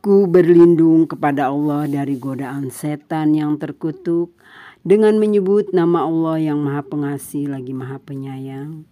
Aku berlindung kepada Allah dari godaan setan yang terkutuk dengan menyebut nama Allah yang Maha Pengasih lagi Maha Penyayang.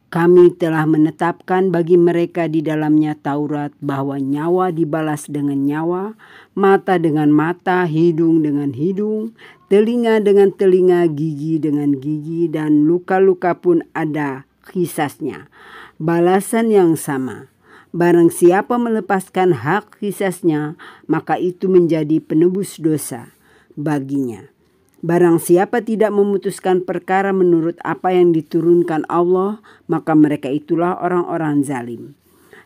Kami telah menetapkan bagi mereka di dalamnya Taurat bahwa nyawa dibalas dengan nyawa, mata dengan mata, hidung dengan hidung, telinga dengan telinga, gigi dengan gigi, dan luka-luka pun ada qisasnya. Balasan yang sama. Barang siapa melepaskan hak qisasnya, maka itu menjadi penebus dosa baginya. Barang siapa tidak memutuskan perkara menurut apa yang diturunkan Allah, maka mereka itulah orang-orang zalim.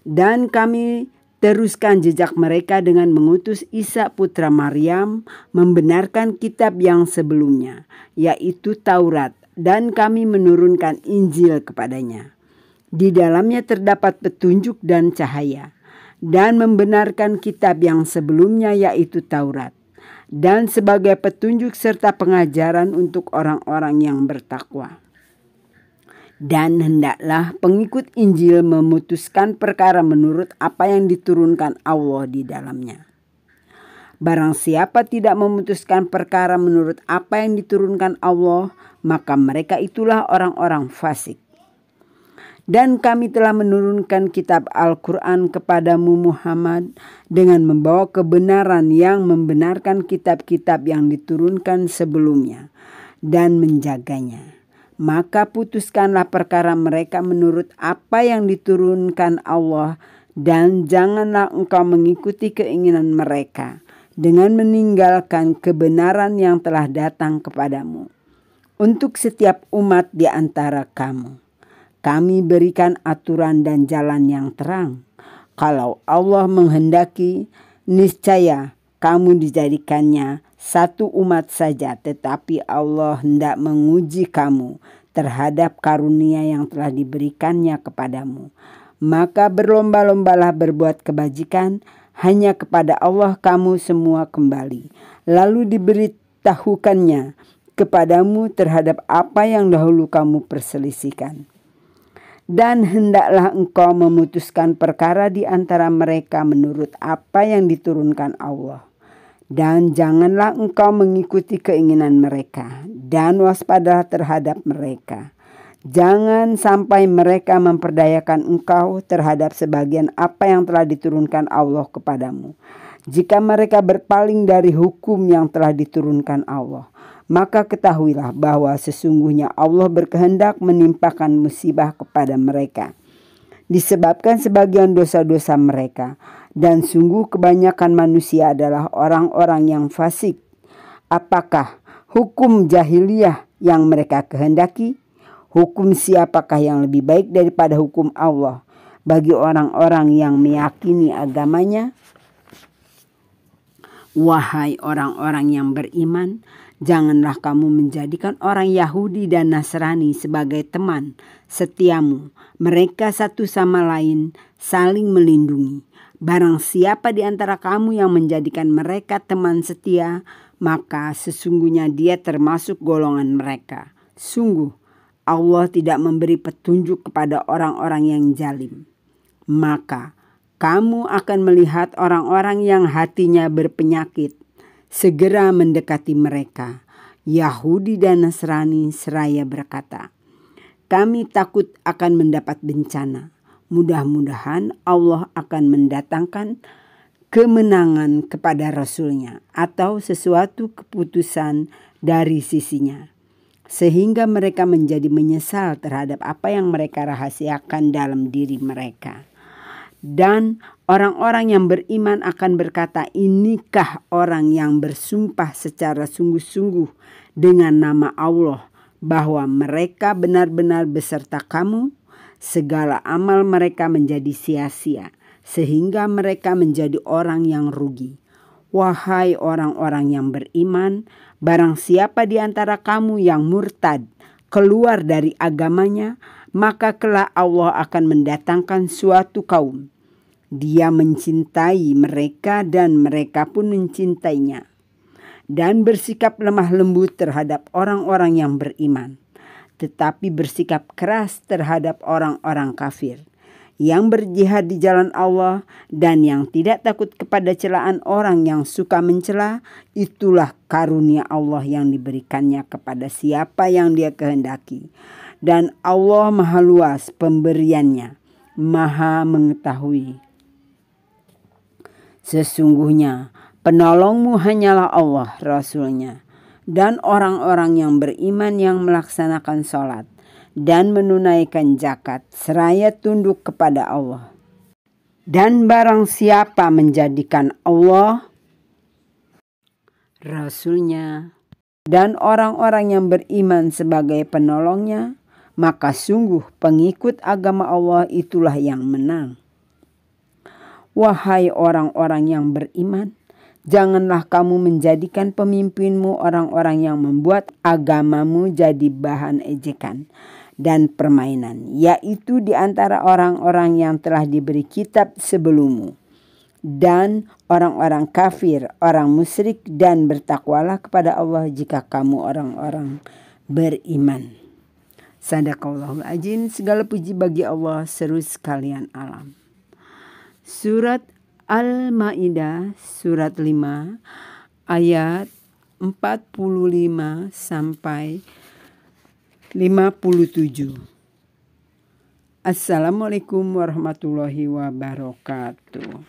Dan kami teruskan jejak mereka dengan mengutus Isa putra Maryam membenarkan kitab yang sebelumnya, yaitu Taurat, dan kami menurunkan Injil kepadanya. Di dalamnya terdapat petunjuk dan cahaya, dan membenarkan kitab yang sebelumnya, yaitu Taurat, dan sebagai petunjuk serta pengajaran untuk orang-orang yang bertakwa. Dan hendaklah pengikut Injil memutuskan perkara menurut apa yang diturunkan Allah di dalamnya. Barang siapa tidak memutuskan perkara menurut apa yang diturunkan Allah, maka mereka itulah orang-orang fasik. Dan kami telah menurunkan kitab Al-Quran kepadamu Muhammad dengan membawa kebenaran yang membenarkan kitab-kitab yang diturunkan sebelumnya dan menjaganya. Maka putuskanlah perkara mereka menurut apa yang diturunkan Allah, dan janganlah engkau mengikuti keinginan mereka dengan meninggalkan kebenaran yang telah datang kepadamu. Untuk setiap umat di antara kamu, kami berikan aturan dan jalan yang terang. Kalau Allah menghendaki, niscaya kamu dijadikannya satu umat saja, tetapi Allah hendak menguji kamu terhadap karunia yang telah diberikannya kepadamu. Maka berlomba-lombalah berbuat kebajikan, hanya kepada Allah kamu semua kembali. Lalu diberitahukannya kepadamu terhadap apa yang dahulu kamu perselisihkan. Dan hendaklah engkau memutuskan perkara di antara mereka menurut apa yang diturunkan Allah. Dan janganlah engkau mengikuti keinginan mereka, dan waspadalah terhadap mereka. Jangan sampai mereka memperdayakan engkau terhadap sebagian apa yang telah diturunkan Allah kepadamu. Jika mereka berpaling dari hukum yang telah diturunkan Allah, maka ketahuilah bahwa sesungguhnya Allah berkehendak menimpakan musibah kepada mereka disebabkan sebagian dosa-dosa mereka, dan sungguh kebanyakan manusia adalah orang-orang yang fasik. Apakah hukum jahiliyah yang mereka kehendaki? Hukum siapakah yang lebih baik daripada hukum Allah bagi orang-orang yang meyakini agamanya? Wahai orang-orang yang beriman, janganlah kamu menjadikan orang Yahudi dan Nasrani sebagai teman setiamu. Mereka satu sama lain saling melindungi. Barang siapa di antara kamu yang menjadikan mereka teman setia, maka sesungguhnya dia termasuk golongan mereka. Sungguh, Allah tidak memberi petunjuk kepada orang-orang yang zalim. Maka kamu akan melihat orang-orang yang hatinya berpenyakit segera mendekati mereka, Yahudi dan Nasrani, seraya berkata, kami takut akan mendapat bencana. Mudah-mudahan Allah akan mendatangkan kemenangan kepada Rasulnya atau sesuatu keputusan dari sisinya, sehingga mereka menjadi menyesal terhadap apa yang mereka rahasiakan dalam diri mereka. Dan orang-orang yang beriman akan berkata, inikah orang yang bersumpah secara sungguh-sungguh dengan nama Allah bahwa mereka benar-benar beserta kamu? Segala amal mereka menjadi sia-sia, sehingga mereka menjadi orang yang rugi. Wahai orang-orang yang beriman, barang siapa di antara kamu yang murtad keluar dari agamanya, maka kelak Allah akan mendatangkan suatu kaum. Dia mencintai mereka dan mereka pun mencintainya, dan bersikap lemah lembut terhadap orang-orang yang beriman, tetapi bersikap keras terhadap orang-orang kafir. yang berjihad di jalan Allah, dan yang tidak takut kepada celaan orang yang suka mencela, itulah karunia Allah yang diberikannya kepada siapa yang Dia kehendaki. Dan Allah Maha luas pemberiannya, Maha mengetahui. Sesungguhnya penolongmu hanyalah Allah, Rasul-Nya, dan orang-orang yang beriman yang melaksanakan sholat dan menunaikan zakat seraya tunduk kepada Allah. Dan barang siapa menjadikan Allah, Rasul-Nya, dan orang-orang yang beriman sebagai penolongnya, maka sungguh pengikut agama Allah itulah yang menang. Wahai orang-orang yang beriman, janganlah kamu menjadikan pemimpinmu orang-orang yang membuat agamamu jadi bahan ejekan dan permainan, yaitu di antara orang-orang yang telah diberi kitab sebelummu, dan orang-orang kafir, orang musyrik, dan bertakwalah kepada Allah jika kamu orang-orang beriman. Sadaqallahul azim. Segala puji bagi Allah, seru sekalian alam. Surat Al-Maidah surat 5 ayat 45 sampai 57. Assalamualaikum warahmatullahi wabarakatuh.